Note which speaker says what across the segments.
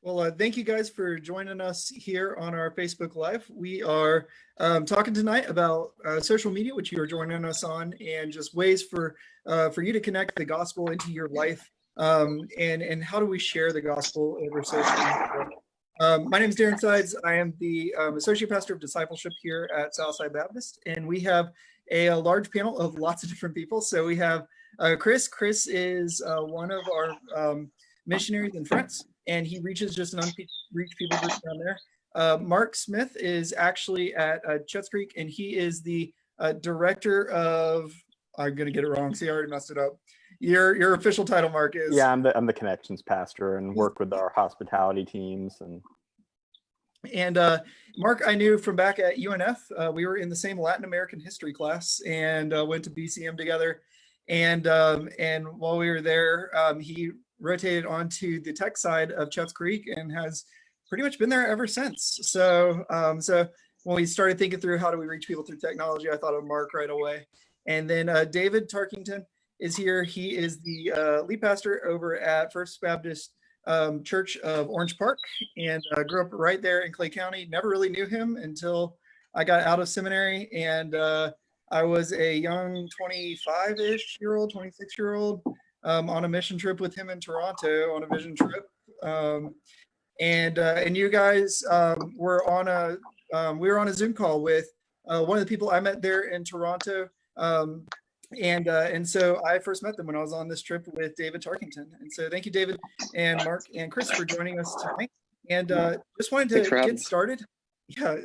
Speaker 1: Well, thank you guys for joining us here on our Facebook Live. We are talking tonight about social media, which you are joining us on, and just ways for you to connect the gospel into your life, and how do we share the gospel over social media. My name is Darren Sides. I am the associate pastor of discipleship here at Southside Baptist, and we have a large panel of lots of different people. So we have Chris. Chris is one of our missionaries in France, and he reaches just an unreached people group down there. Mark Smith is actually at Chetts Creek, and he is the director of, I'm going to get it wrong, see, I already messed it up. Your official title, Mark, is?
Speaker 2: Yeah, I'm the connections pastor and work with our hospitality teams.
Speaker 1: And Mark, I knew from back at UNF. We were in the same Latin American history class and went to BCM together. And while we were there, he rotated onto the tech side of Chetts Creek and has pretty much been there ever since. So when we started thinking through how do we reach people through technology, I thought of Mark right away. And then David Tarkington is here. He is the lead pastor over at First Baptist Church of Orange Park, and grew up right there in Clay County. Never really knew him until I got out of seminary, and I was a young 25-ish-year-old, 26-year-old on a mission trip with him in Toronto on a vision trip. And you guys were on a Zoom call with one of the people I met there in Toronto. And so I first met them when I was on this trip with David Tarkington. And so thank you, David and Mark and Chris, for joining us tonight. And just wanted to get started. Yeah,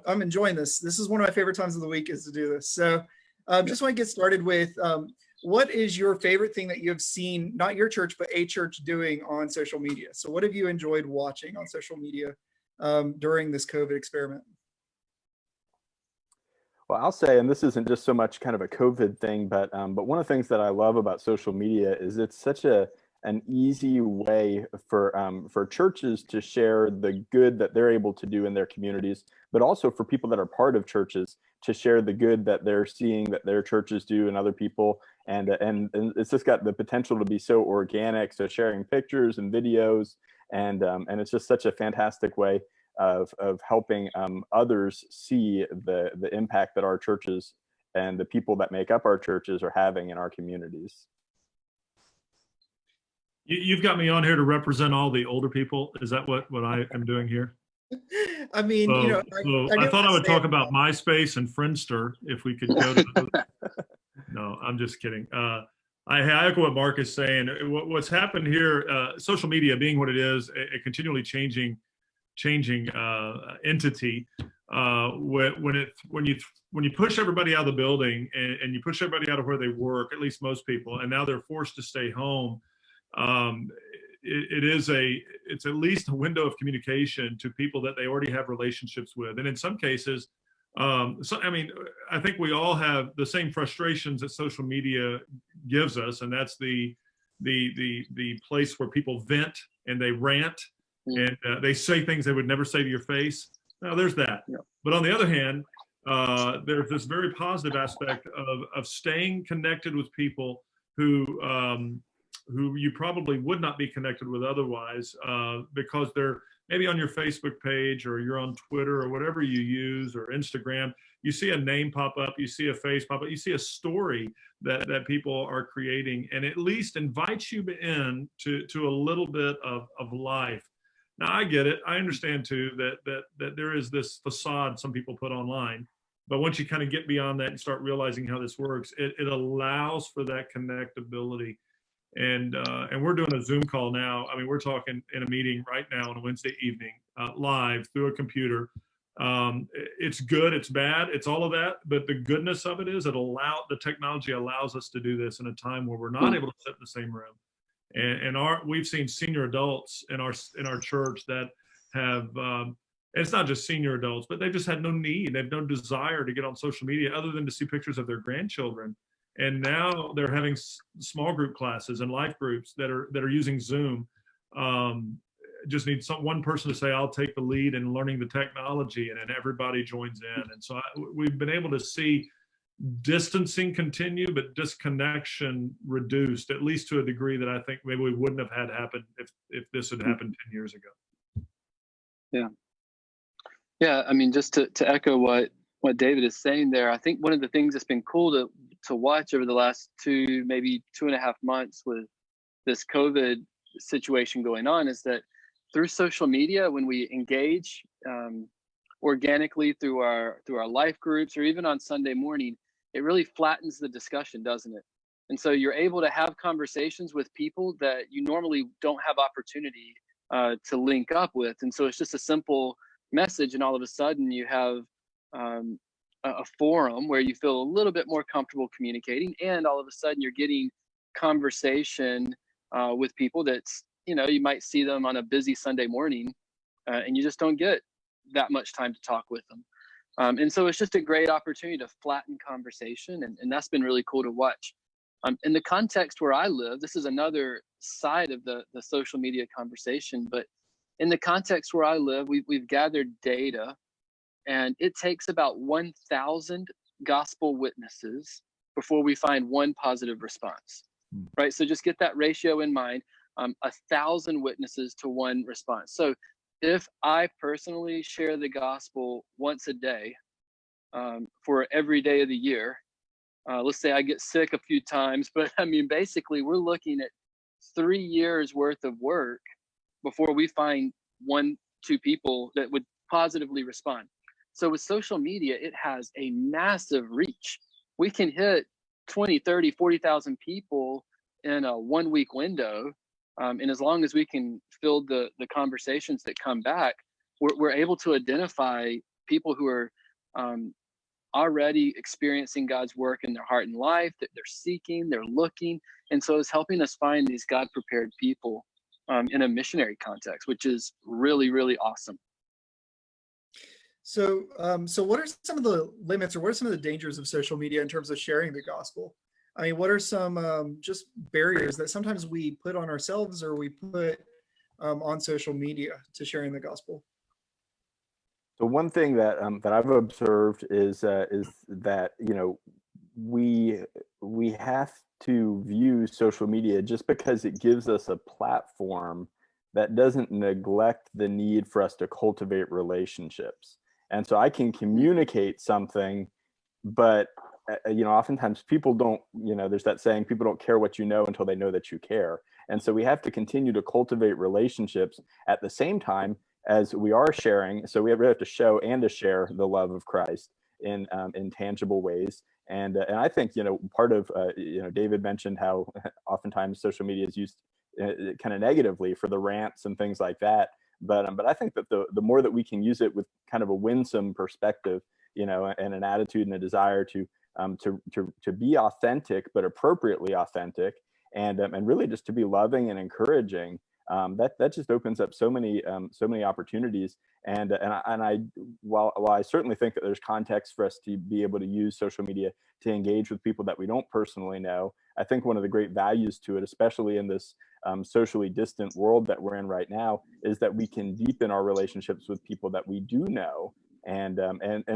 Speaker 1: I'm enjoying this. This is one of my favorite times of the week is to do this. So just want to get started with what is your favorite thing that you have seen, not your church, but a church doing on social media? So what have you enjoyed watching on social media during this COVID experiment?
Speaker 2: Well, I'll say, and this isn't just so much kind of a COVID thing, but one of the things that I love about social media is it's such an easy way for churches to share the good that they're able to do in their communities, but also for people that are part of churches to share the good that they're seeing that their churches do and other people. And it's just got the potential to be so organic. So sharing pictures and videos, and it's just such a fantastic way of helping others see the impact that our churches and the people that make up our churches are having in our communities.
Speaker 3: You've got me on here to represent all the older people. Is that what I am doing here?
Speaker 1: I mean,
Speaker 3: I thought I would talk about MySpace and Friendster if we could go to No, I'm just kidding. I echo what Mark is saying. What's happened here, social media being what it is, a continually changing entity. When you push everybody out of the building and you push everybody out of where they work, at least most people, and now they're forced to stay home, it's at least a window of communication to people that they already have relationships with, and in some cases, I think we all have the same frustrations that social media gives us, and that's the place where people vent and they rant. And they say things they would never say to your face. Now there's that. Yeah. But on the other hand, there's this very positive aspect of staying connected with people who you probably would not be connected with otherwise, because they're maybe on your Facebook page or you're on Twitter or whatever you use, or Instagram. You see a name pop up, you see a face pop up, you see a story that people are creating, and at least invites you in to a little bit of life. Now, I get it. I understand too that there is this facade some people put online, but once you kind of get beyond that and start realizing how this works, it allows for that connectability. And we're doing a Zoom call now. I mean, we're talking in a meeting right now on a Wednesday evening, live through a computer. It's good, it's bad, it's all of that. But the goodness of it is the technology allows us to do this in a time where we're not able to sit in the same room. And we've seen senior adults in our church that have, and it's not just senior adults, but they've just had no need, they've no desire to get on social media other than to see pictures of their grandchildren. And now they're having small group classes and life groups that are using Zoom. Just need one person to say, I'll take the lead in learning the technology, and then everybody joins in. And so we've been able to see distancing continue, but disconnection reduced, at least to a degree that I think maybe we wouldn't have had happen if this had happened 10 years ago.
Speaker 4: Yeah, I mean, just to echo what David is saying there, I think one of the things that's been cool to watch over the last maybe 2.5 months with this COVID situation going on is that through social media, when we engage organically through our life groups or even on Sunday morning, it really flattens the discussion, doesn't it? And so you're able to have conversations with people that you normally don't have opportunity to link up with. And so it's just a simple message, and all of a sudden you have a forum where you feel a little bit more comfortable communicating, and all of a sudden you're getting conversation with people that's, you might see them on a busy Sunday morning and you just don't get that much time to talk with them. And so it's just a great opportunity to flatten conversation, and that's been really cool to watch. In the context where I live, this is another side of the social media conversation, but in the context where I live, we've gathered data, and it takes about 1,000 gospel witnesses before we find one positive response, right? So just get that ratio in mind, 1,000 witnesses to one response. So if I personally share the gospel once a day for every day of the year, let's say I get sick a few times, but I mean, basically we're looking at 3 years worth of work before we find 1-2 people that would positively respond. So with social media, it has a massive reach. We can hit 20, 30, 40,000 people in a 1-week window. And as long as we can fill the conversations that come back, we're able to identify people who are already experiencing God's work in their heart and life, that they're seeking, they're looking. And so it's helping us find these God-prepared people in a missionary context, which is really, really awesome.
Speaker 1: So, so what are some of the limits, or what are some of the dangers of social media in terms of sharing the gospel? I mean, what are some just barriers that sometimes we put on ourselves or we put on social media to sharing the gospel?
Speaker 2: So one thing that that I've observed is that we have to view social media, just because it gives us a platform, that doesn't neglect the need for us to cultivate relationships. And so I can communicate something, but oftentimes people don't, there's that saying, people don't care what you know until they know that you care. And so we have to continue to cultivate relationships at the same time as we are sharing. So we have to show and to share the love of Christ in tangible ways. And I think, part of, David mentioned how oftentimes social media is used kind of negatively for the rants and things like that. But I think that the more that we can use it with kind of a winsome perspective, and an attitude and a desire to be authentic, but appropriately authentic, and really just to be loving and encouraging, that just opens up so many opportunities. And while I certainly think that there's context for us to be able to use social media to engage with people that we don't personally know, I think one of the great values to it, especially in this socially distant world that we're in right now, is that we can deepen our relationships with people that we do know. And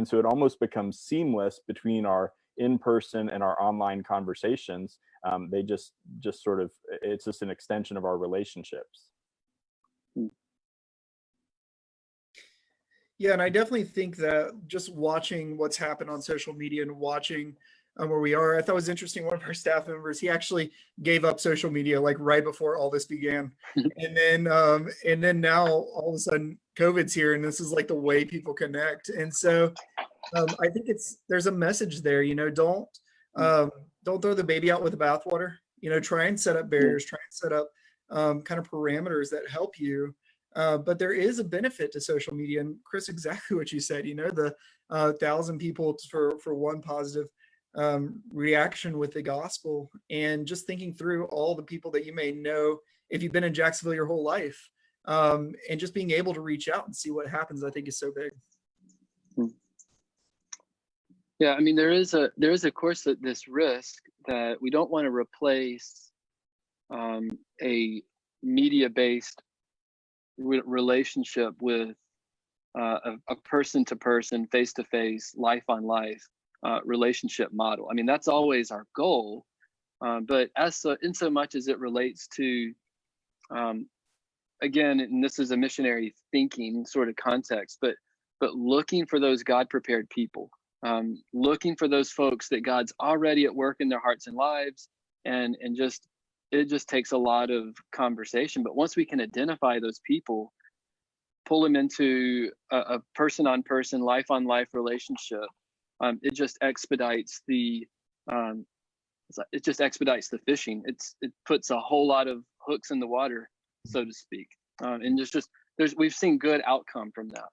Speaker 2: so it almost becomes seamless between our in-person and our online conversations. They just sort of, it's just an extension of our relationships.
Speaker 1: Yeah, and I definitely think that just watching what's happened on social media and watching where we are, I thought it was interesting. One of our staff members, he actually gave up social media like right before all this began, and then now all of a sudden COVID's here, and this is like the way people connect. And so I think there's a message there. Don't throw the baby out with the bathwater. Try and set up barriers. Try and set up kind of parameters that help you. But there is a benefit to social media, and Chris, exactly what you said. The 1,000 people for one positive reaction with the gospel, and just thinking through all the people that you may know if you've been in Jacksonville your whole life, and just being able to reach out and see what happens, I think is so big.
Speaker 4: Yeah, I mean, there is of course this risk that we don't want to replace a media-based relationship with a person-to-person, face-to-face, life-on-life relationship model. I mean, that's always our goal, but in so much as it relates to again, and this is a missionary thinking sort of context, but looking for those God prepared people, looking for those folks that God's already at work in their hearts and lives, and just it just takes a lot of conversation. But once we can identify those people, pull them into a person on person, life on life relationship, it just expedites the fishing. It puts a whole lot of hooks in the water, so to speak. And we've seen good outcome from that.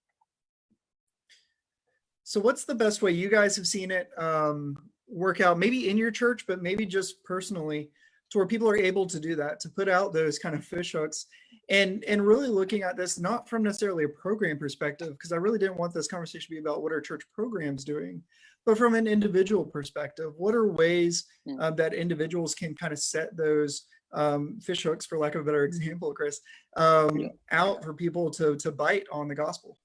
Speaker 1: So what's the best way you guys have seen it work out, maybe in your church, but maybe just personally, to where people are able to do that, to put out those kind of fish hooks, and really looking at this not from necessarily a program perspective, because I really didn't want this conversation to be about what our church program's doing, but from an individual perspective, what are ways that individuals can kind of set those fish hooks, for lack of a better example, Chris, out for people to bite on the gospel?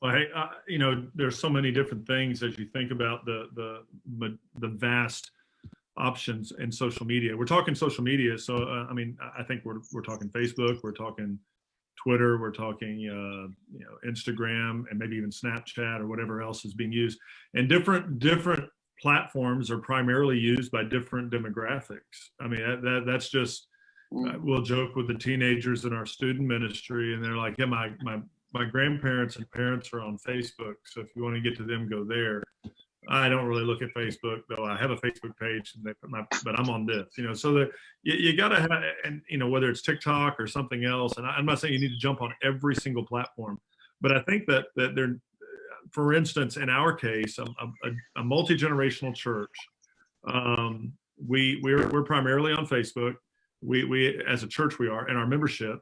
Speaker 3: Well, hey, there's so many different things as you think about the vast options in social media. We're talking social media, so I think we're talking Facebook, we're talking Twitter, we're talking Instagram, and maybe even Snapchat or whatever else is being used. And different platforms are primarily used by different demographics. I mean, that's just we'll joke with the teenagers in our student ministry, and they're like, "Yeah, my grandparents and parents are on Facebook, so if you want to get to them, go there." I don't really look at Facebook, though I have a Facebook page, and but I'm on this, so that you got to have, and whether it's TikTok or something else. And I'm not saying you need to jump on every single platform, but I think that there, for instance, in our case, a multi-generational church, we're primarily on Facebook. We as a church, we are, and our membership,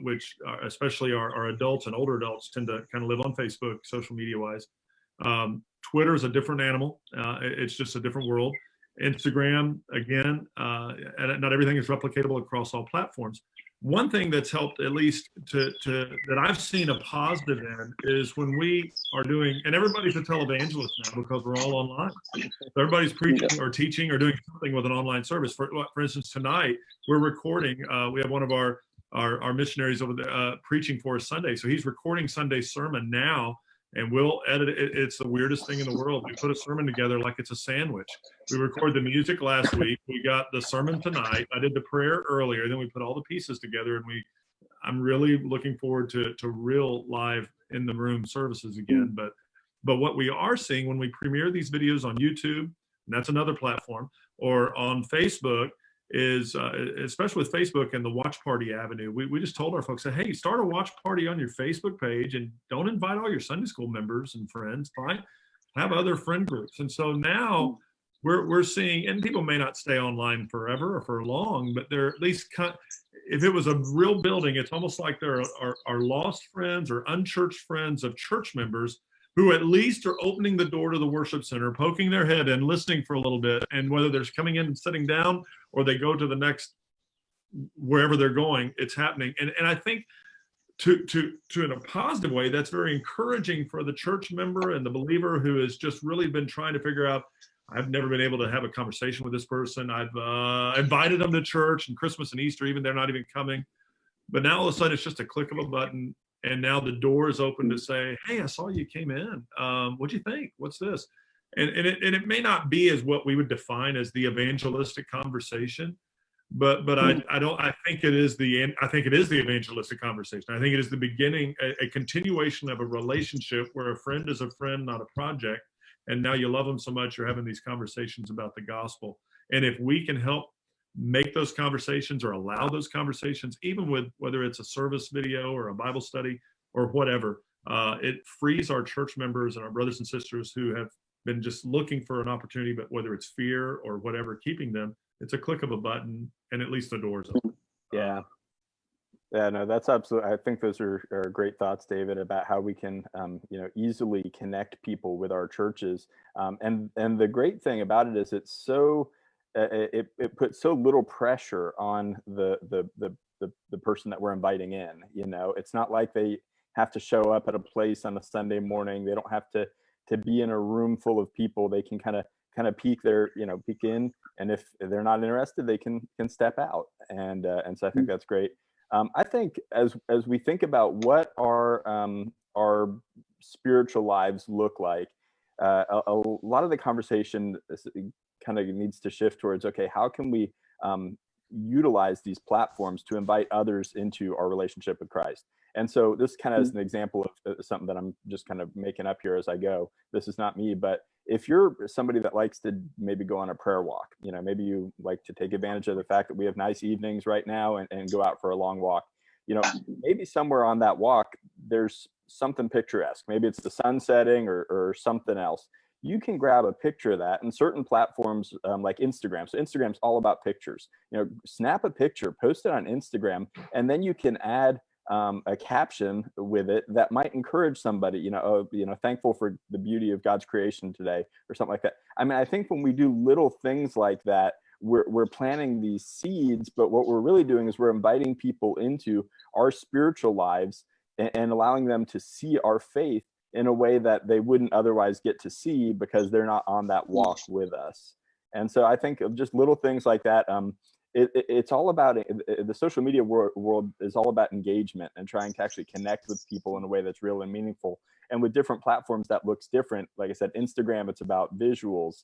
Speaker 3: which especially our adults and older adults, tend to kind of live on Facebook, social media wise. Twitter is a different animal. It's just a different world. Instagram, again, not everything is replicatable across all platforms. One thing that's helped, at least that I've seen a positive in, is when we are doing, and everybody's a televangelist now because we're all online. So everybody's preaching or teaching or doing something with an online service. For instance, tonight we're recording. We have one of our missionaries over there preaching for us Sunday. So he's recording Sunday's sermon now, and we'll edit it. It's the weirdest thing in the world. We put a sermon together like it's a sandwich. We recorded the music last week. We got the sermon tonight. I did the prayer earlier. Then we put all the pieces together, and I'm really looking forward to real live in the room services again. But what we are seeing when we premiere these videos on YouTube, and that's another platform, or on Facebook, is especially with Facebook and the watch party avenue, we just told our folks that, hey, start a watch party on your Facebook page, and don't invite all your Sunday school members and friends. Have other friend groups. And so now we're seeing, and people may not stay online forever or for long, but they're at least if it was a real building, it's almost like there are lost friends or unchurched friends of church members who at least are opening the door to the worship center, poking their head and listening for a little bit. And whether they're coming in and sitting down or they go to the next, wherever they're going, it's happening. And I think to in a positive way, that's very encouraging for the church member and the believer who has just really been trying to figure out, I've never been able to have a conversation with this person. I've invited them to church and Christmas and Easter, even they're not even coming. But now all of a sudden it's just a click of a button. And now the door is open to say, hey, I saw you came in. What'd you think? What's this? And it may not be as what we would define as the evangelistic conversation, but I think it is the evangelistic conversation. I think it is the beginning, a continuation of a relationship where a friend is a friend, not a project. And now you love them so much, you're having these conversations about the gospel. And if we can help make those conversations or allow those conversations, even with whether it's a service video or a Bible study or whatever, it frees our church members and our brothers and sisters who have been just looking for an opportunity, but whether it's fear or whatever keeping them, it's a click of a button and at least the door's open.
Speaker 2: Yeah, no, that's absolutely, I think those are great thoughts, David, about how we can easily connect people with our churches. And the great thing about it is it's so it puts so little pressure on the person that we're inviting in. It's not like they have to show up at a place on a Sunday morning. They don't have to be in a room full of people. They can kind of kind of peek in, and if they're not interested, they can step out. And so I think that's great. I think as we think about what our spiritual lives look like, a lot of the conversation kind of needs to shift towards, okay, how can we utilize these platforms to invite others into our relationship with Christ? And so this kind of is an example of something that I'm just kind of making up here as I go. This is not me, but if you're somebody that likes to maybe go on a prayer walk, maybe you like to take advantage of the fact that we have nice evenings right now and go out for a long walk, maybe somewhere on that walk, there's something picturesque. Maybe it's the sun setting or something else. You can grab a picture of that, and certain platforms like Instagram. So Instagram's all about pictures. Snap a picture, post it on Instagram, and then you can add a caption with it that might encourage somebody, thankful for the beauty of God's creation today, or something like that. I mean, I think when we do little things like that, we're planting these seeds, but what we're really doing is we're inviting people into our spiritual lives and allowing them to see our faith in a way that they wouldn't otherwise get to see because they're not on that walk with us. And so I think of just little things like that. It's all about the social media world is all about engagement and trying to actually connect with people in a way that's real and meaningful. And with different platforms, that looks different. Like I said, Instagram, it's about visuals.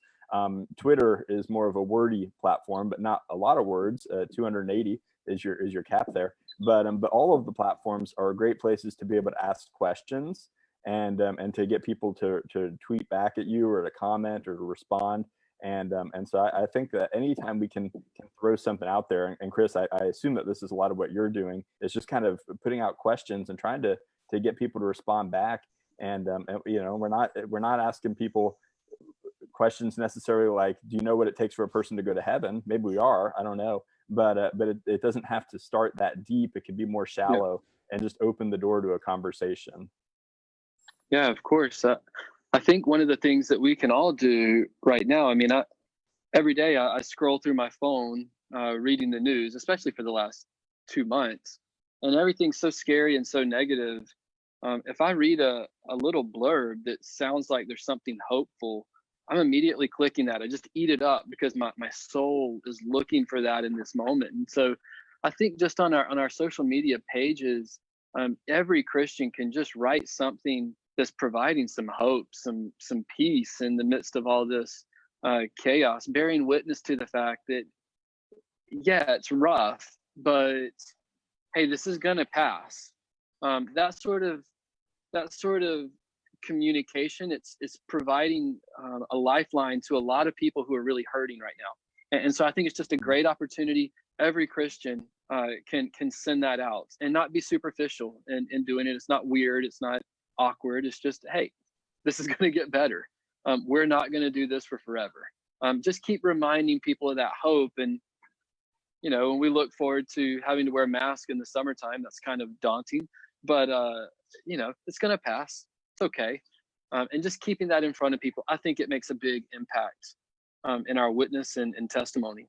Speaker 2: Twitter is more of a wordy platform, but not a lot of words. 280 is your cap there. But all of the platforms are great places to be able to ask questions and to get people to tweet back at you or to comment or to respond. And so I think that anytime we can throw something out there, and Chris, I assume that this is a lot of what you're doing, is just kind of putting out questions and trying to get people to respond back. And we're not asking people questions necessarily like, do you know what it takes for a person to go to heaven? Maybe we are, I don't know, but it doesn't have to start that deep. It can be more shallow and just open the door to a conversation.
Speaker 4: Yeah, of course. I think one of the things that we can all do right now, I mean, every day I scroll through my phone, reading the news, especially for the last 2 months, and everything's so scary and so negative. If I read a little blurb that sounds like there's something hopeful, I'm immediately clicking that. I just eat it up because my soul is looking for that in this moment. And so I think just on our social media pages, every Christian can just write something that's providing some hope, some peace in the midst of all this chaos, bearing witness to the fact that, yeah, it's rough, but hey, this is gonna pass. That sort of communication, it's providing a lifeline to a lot of people who are really hurting right now. And so I think it's just a great opportunity. Every Christian can send that out and not be superficial in doing it. It's not weird. It's not awkward. It's just, hey, this is going to get better. We're not going to do this for forever. Just keep reminding people of that hope. And, when we look forward to having to wear a mask in the summertime, that's kind of daunting, but, it's going to pass. It's okay. And just keeping that in front of people, I think it makes a big impact in our witness and testimony.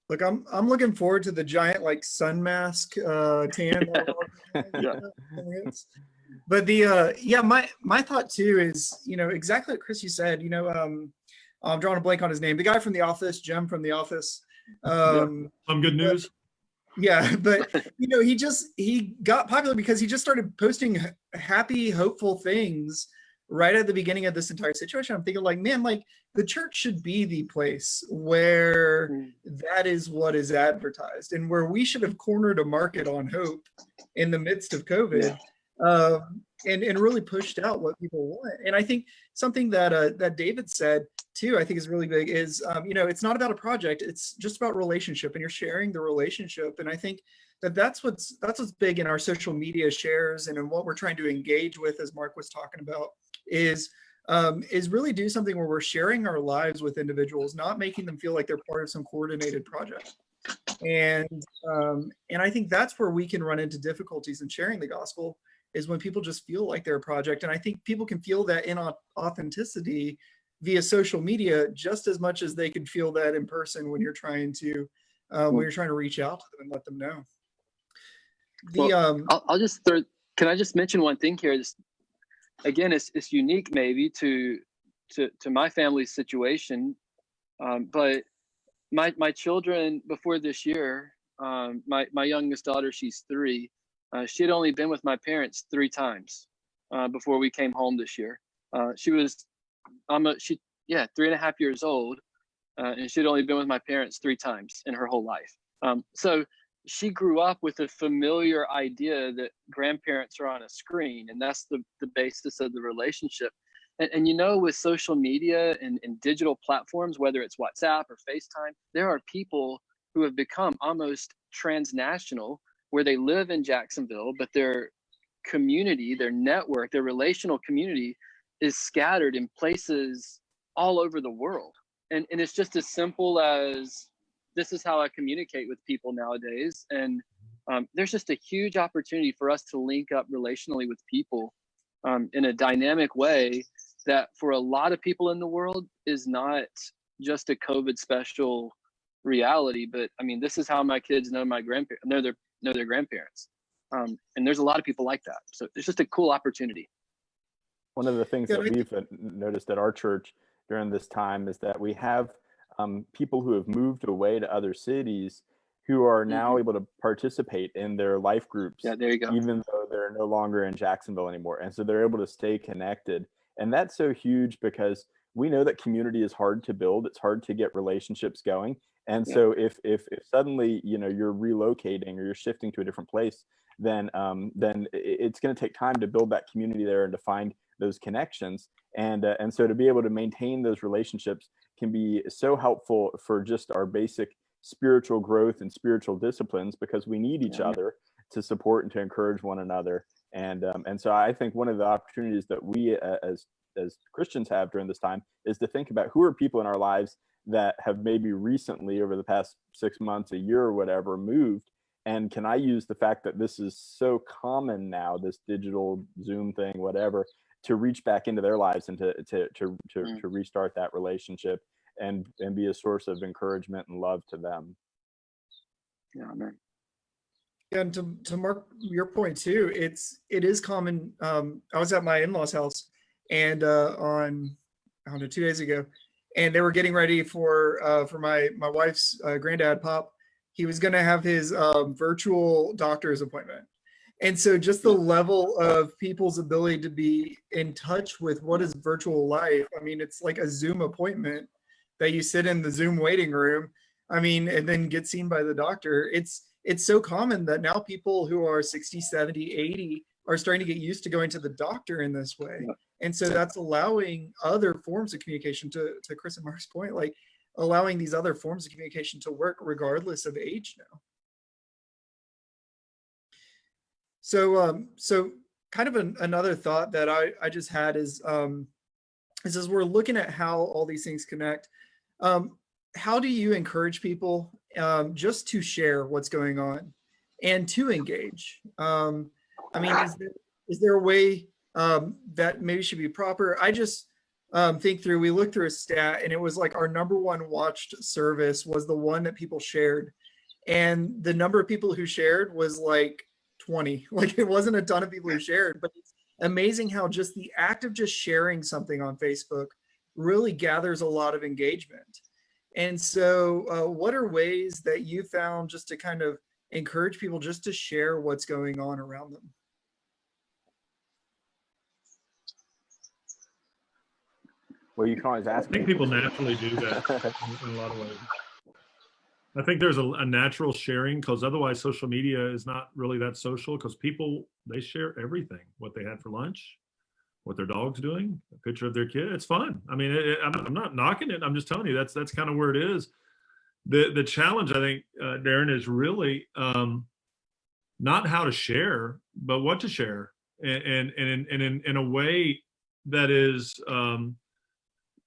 Speaker 1: Look, I'm looking forward to the giant sun mask tan.
Speaker 4: Yeah.
Speaker 1: But my thought too is, exactly what Chris, you said, I'm drawing a blank on his name, the guy from The Office, Jim from The Office.
Speaker 3: Some good news.
Speaker 1: Yeah, but he got popular because he just started posting happy, hopeful things right at the beginning of this entire situation. I'm thinking man, the church should be the place where that is what is advertised, and where we should have cornered a market on hope in the midst of COVID. And really pushed out what people want. And I think something that David said too, I think is really big is, it's not about a project, it's just about relationship, and you're sharing the relationship. And I think that's what's big in our social media shares and in what we're trying to engage with, as Mark was talking about, is really do something where we're sharing our lives with individuals, not making them feel like they're part of some coordinated project. And I think that's where we can run into difficulties in sharing the gospel, is when people just feel like they're a project. And I think people can feel that in authenticity via social media just as much as they could feel that in person when you're trying to reach out to them and let them know.
Speaker 4: I'll just can I just mention one thing here? Again, it's unique maybe to to my family's situation. But my children before this year, my youngest daughter, she's 3. She had only been with my parents 3 times before we came home this year. She was 3.5 years old, and she'd only been with my parents 3 times in her whole life. So she grew up with a familiar idea that grandparents are on a screen, and that's the basis of the relationship. And you know, with social media and digital platforms, whether it's WhatsApp or FaceTime, there are people who have become almost transnational, where they live in Jacksonville, but their community, their network, their relational community is scattered in places all over the world. And it's just as simple as, this is how I communicate with people nowadays. And there's just a huge opportunity for us to link up relationally with people in a dynamic way that for a lot of people in the world is not just a COVID special reality. But I mean, this is how my kids know my grandparents, know their grandparents. And there's a lot of people like that. So it's just a cool opportunity.
Speaker 2: One of the things that we've noticed at our church during this time is that we have people who have moved away to other cities who are now able to participate in their life groups.
Speaker 4: Yeah, there you go.
Speaker 2: Even though they're no longer in Jacksonville anymore. And so they're able to stay connected. And that's so huge because we know that community is hard to build. It's hard to get relationships going. And so if suddenly, you know, you're relocating or you're shifting to a different place, then it's going to take time to build that community there and to find those connections. And so to be able to maintain those relationships can be so helpful for just our basic spiritual growth and spiritual disciplines, because we need each other to support and to encourage one another. And so I think one of the opportunities that we as Christians have during this time is to think about who are people in our lives that have maybe recently, over the past 6 months, a year or whatever, moved. And can I use the fact that this is so common now, this digital Zoom thing, whatever, to reach back into their lives and to restart that relationship and be a source of encouragement and love to them.
Speaker 4: Yeah, man.
Speaker 1: Yeah, and to Mark, your point too, it is common. I was at my in-laws' house and on, I don't know, 2 days ago, and they were getting ready for my wife's granddad, Pop. He was going to have his virtual doctor's appointment. And so just the level of people's ability to be in touch with what is virtual life. I mean, it's like a Zoom appointment that you sit in the Zoom waiting room, I mean, and then get seen by the doctor. It's so common that now people who are 60, 70, 80 are starting to get used to going to the doctor in this way. And so that's allowing other forms of communication, to Chris and Mark's point, like allowing these other forms of communication to work regardless of age now. So kind of another thought that I just had is as we're looking at how all these things connect, how do you encourage people just to share what's going on and to engage? I mean, is there a way that maybe should be proper? I just we looked through a stat, and it was like our #1 watched service was the one that people shared. And the number of people who shared was like 20. Like, it wasn't a ton of people who shared, but it's amazing how just the act of just sharing something on Facebook really gathers a lot of engagement. And so what are ways that you found just to kind of encourage people just to share what's going on around them?
Speaker 2: Well, you can always ask.
Speaker 3: I think people naturally do that in a lot of ways. I think there's a natural sharing, because otherwise social media is not really that social, because people, they share everything, what they had for lunch, what their dog's doing, a picture of their kid. It's fun. I mean, I'm not knocking it. I'm just telling you that's kind of where it is. The challenge, I think, Darren, is really not how to share, but what to share, and in a way that is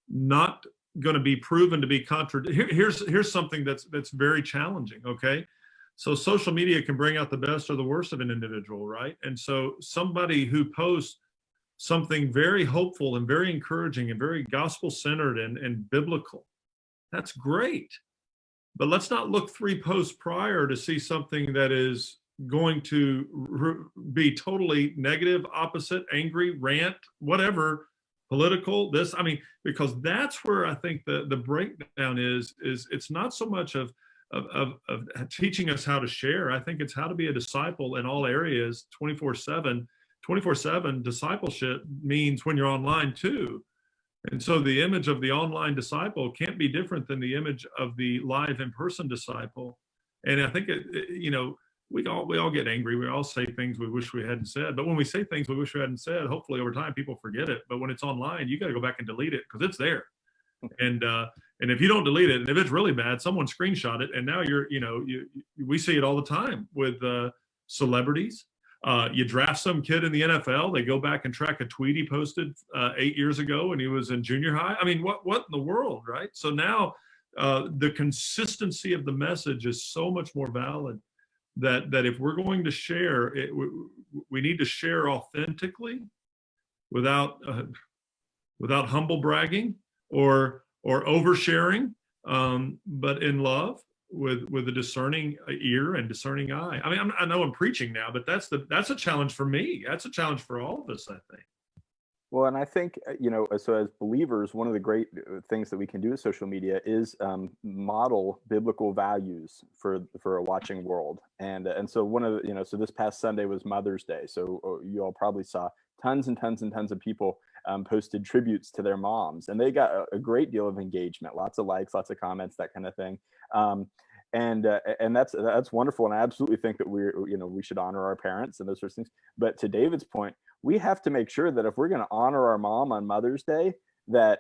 Speaker 3: not going to be proven to be contradictory. Here's something that's very challenging. Okay, so social media can bring out the best or the worst of an individual, right? And so somebody who posts something very hopeful and very encouraging and very gospel-centered and biblical, that's great. But let's not look 3 posts prior to see something that is going to be totally negative, opposite, angry, rant, whatever, political, this, I mean, because that's where I think the breakdown is it's not so much of teaching us how to share. I think it's how to be a disciple in all areas 24/7. 24/7 discipleship means when you're online too. And so the image of the online disciple can't be different than the image of the live in-person disciple. And I think we all get angry. We all say things we wish we hadn't said. But when we say things we wish we hadn't said, hopefully over time people forget it. But when it's online, you got to go back and delete it because it's there. And if you don't delete it, and if it's really bad, someone screenshot it, and now we see it all the time with celebrities. You draft some kid in the NFL, they go back and track a tweet he posted 8 years ago when he was in junior high. I mean, what in the world, right? So now the consistency of the message is so much more valid that if we're going to share, we need to share authentically without humble bragging or oversharing, but in love with a discerning ear and discerning eye. I mean, I know I'm preaching now, but that's a challenge for me. That's a challenge for all of us, I think.
Speaker 2: Well, and I think, so as believers, one of the great things that we can do with social media is model biblical values for a watching world. And so one of the, so this past Sunday was Mother's Day. So you all probably saw tons and tons and tons of people posted tributes to their moms, and they got a great deal of engagement, lots of likes, lots of comments, that kind of thing. And that's wonderful. And I absolutely think that we should honor our parents and those sorts of things. But to David's point, we have to make sure that if we're going to honor our mom on Mother's Day, that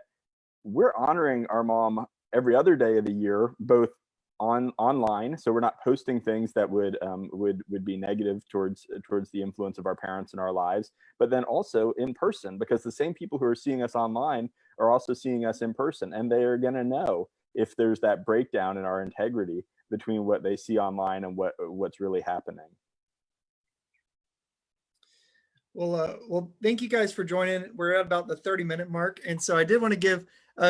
Speaker 2: we're honoring our mom every other day of the year, both online. So we're not posting things that would be negative towards the influence of our parents in our lives, but then also in person, because the same people who are seeing us online are also seeing us in person, and they are going to know if there's that breakdown in our integrity between what they see online and what's really happening.
Speaker 1: Well, thank you guys for joining. We're at about the 30-minute mark. And so I did want to give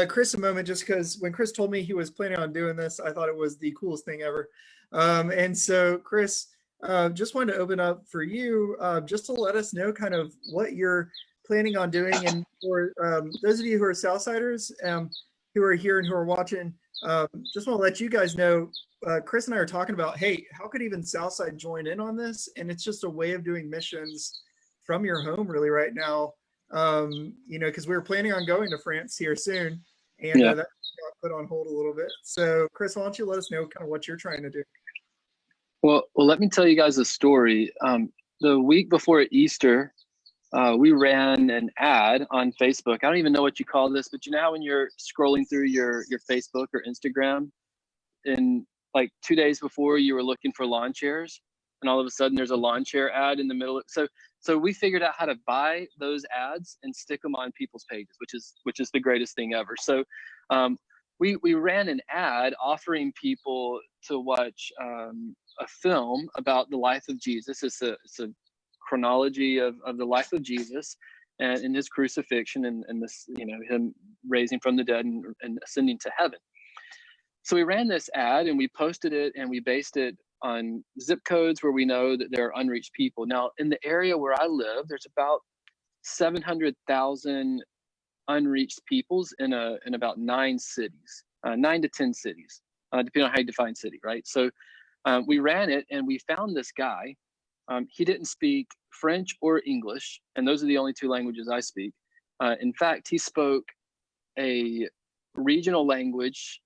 Speaker 1: Chris a moment, just because when Chris told me he was planning on doing this, I thought it was the coolest thing ever. And so Chris, just wanted to open up for you, just to let us know kind of what you're planning on doing. And for those of you who are Southsiders, who are here and who are watching, just want to let you guys know, Chris and I are talking about, hey, how could even Southside join in on this? And it's just a way of doing missions from your home really right now, because we were planning on going to France here soon, and that got put on hold a little bit. So Chris, why don't you let us know kind of what you're trying to do?
Speaker 4: Well, let me tell you guys a story. The week before Easter, we ran an ad on Facebook. I don't even know what you call this, but you know how when you're scrolling through your Facebook or Instagram, and like 2 days before you were looking for lawn chairs, and all of a sudden there's a lawn chair ad in the middle. So we figured out how to buy those ads and stick them on people's pages, which is the greatest thing ever. So we ran an ad offering people to watch a film about the life of Jesus. It's a chronology of the life of Jesus and in his crucifixion and this, him raising from the dead and ascending to heaven. So we ran this ad and we posted it and we based it on zip codes where we know that there are unreached people. Now, in the area where I live, there's about 700,000 unreached peoples in about 9 cities, 9 to 10 cities, depending on how you define city, right? So we ran it and we found this guy. He didn't speak French or English, and those are the only 2 languages I speak. In fact, he spoke a regional language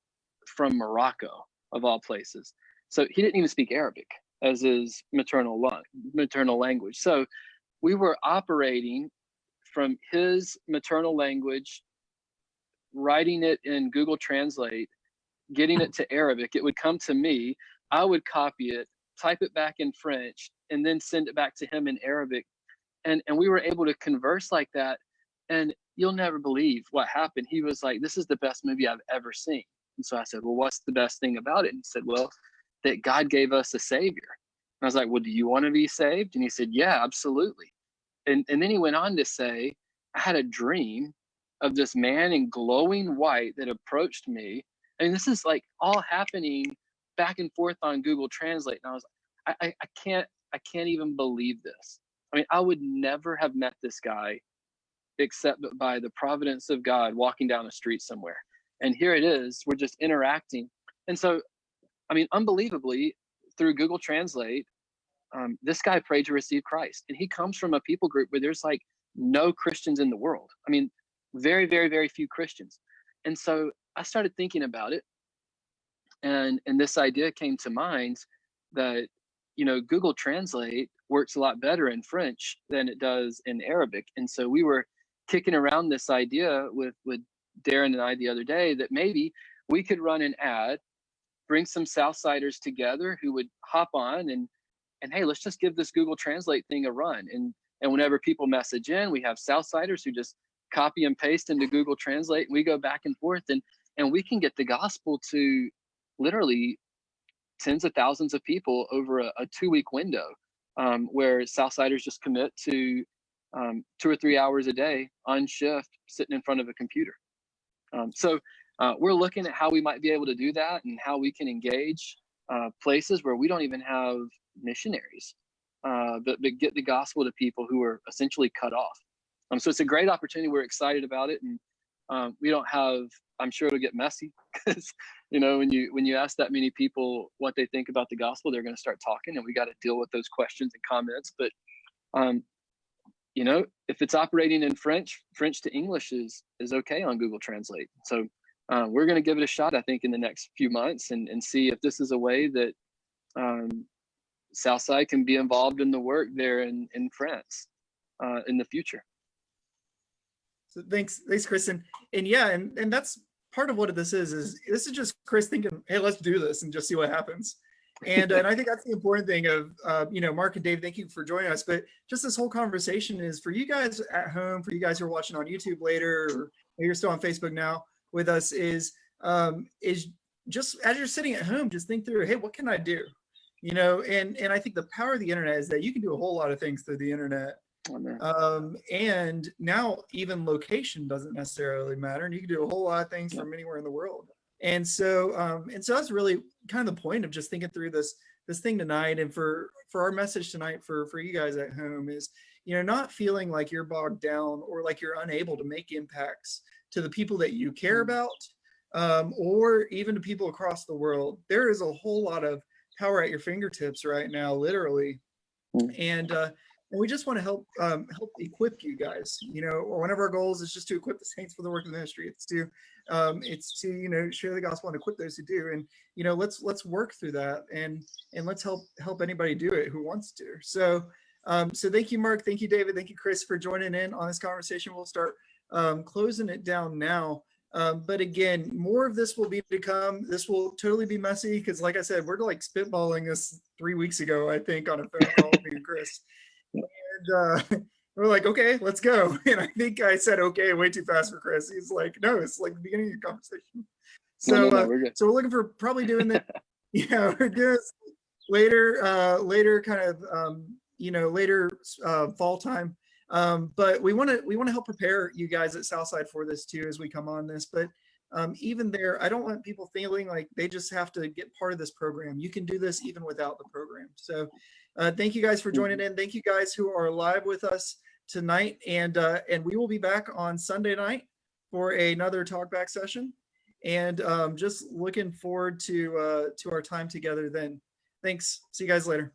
Speaker 4: from Morocco, of all places. So he didn't even speak Arabic as his maternal language. So we were operating from his maternal language, writing it in Google Translate, getting it to Arabic. It would come to me. I would copy it, type it back in French, and then send it back to him in Arabic. And we were able to converse like that. And you'll never believe what happened. He was like, "This is the best movie I've ever seen." And so I said, "Well, what's the best thing about it?" And he said, "Well, that God gave us a savior." And I was like, "Well, do you want to be saved?" And he said, "Yeah, absolutely." And then he went on to say, "I had a dream of this man in glowing white that approached me." And this is like all happening back and forth on Google Translate. And I was like, I can't even believe this. I mean, I would never have met this guy except by the providence of God walking down a street somewhere. And here it is, we're just interacting. And so, I mean, unbelievably, through Google Translate, this guy prayed to receive Christ. And he comes from a people group where there's like no Christians in the world. I mean, very, very, very few Christians. And so I started thinking about it. And this idea came to mind that, you know, Google Translate works a lot better in French than it does in Arabic. And so we were kicking around this idea with Darren and I the other day that maybe we could run an ad, bring some Southsiders together who would hop on and hey, let's just give this Google Translate thing a run. And whenever people message in, we have Southsiders who just copy and paste into Google Translate, and we go back and forth, and we can get the gospel to literally tens of thousands of people over a 2-week window, where Southsiders just commit to 2 or 3 hours a day on shift, sitting in front of a computer. So we're looking at how we might be able to do that and how we can engage places where we don't even have missionaries, but get the gospel to people who are essentially cut off. So it's a great opportunity. We're excited about it, and we don't have. I'm sure it'll get messy because, you know, when you ask that many people what they think about the gospel, they're going to start talking, and we got to deal with those questions and comments. But you know, if it's operating in French to English is okay on Google Translate. So we're going to give it a shot, I think, in the next few months and see if this is a way that Southside can be involved in the work there in France in the future.
Speaker 1: So thanks, Chris. And yeah, and that's part of what this is this is just Chris thinking, hey, let's do this and just see what happens. And I think that's the important thing of, you know, Mark and Dave, thank you for joining us. But just this whole conversation is for you guys at home, for you guys who are watching on YouTube later, or maybe you're still on Facebook now with us, is just as you're sitting at home, just think through, hey, what can I do? You know, and I think the power of the internet is that you can do a whole lot of things through the internet. And now even location doesn't necessarily matter, and you can do a whole lot of things from anywhere in the world. And so that's really kind of the point of just thinking through this thing tonight. And for our message tonight for you guys at home is, you know, not feeling like you're bogged down or like you're unable to make impacts to the people that you care about, or even to people across the world. There is a whole lot of power at your fingertips right now, literally. And we just want to help equip you guys. You know, one of our goals is just to equip the saints for the work of the ministry. It's to you know, share the gospel and equip those who do. And you know, let's work through that and let's help anybody do it who wants to. So thank you, Mark. Thank you, David. Thank you, Chris, for joining in on this conversation. We'll start closing it down now. But again, more of this will be to come. This will totally be messy because, like I said, we're like spitballing this 3 weeks ago, I think, on a phone call with me and Chris. And we're like, okay, let's go. And I think I said okay way too fast for Chris. He's like, no, it's like the beginning of the conversation. So so we're looking for probably doing that. Yeah, we're doing this later kind of you know, later fall time. But we want to help prepare you guys at Southside for this too as we come on this. But even there, I don't want people feeling like they just have to get part of this program. You can do this even without the program. So thank you guys for joining in. Thank you guys who are live with us tonight. And we will be back on Sunday night for another talkback session. And just looking forward to our time together then. Thanks. See you guys later.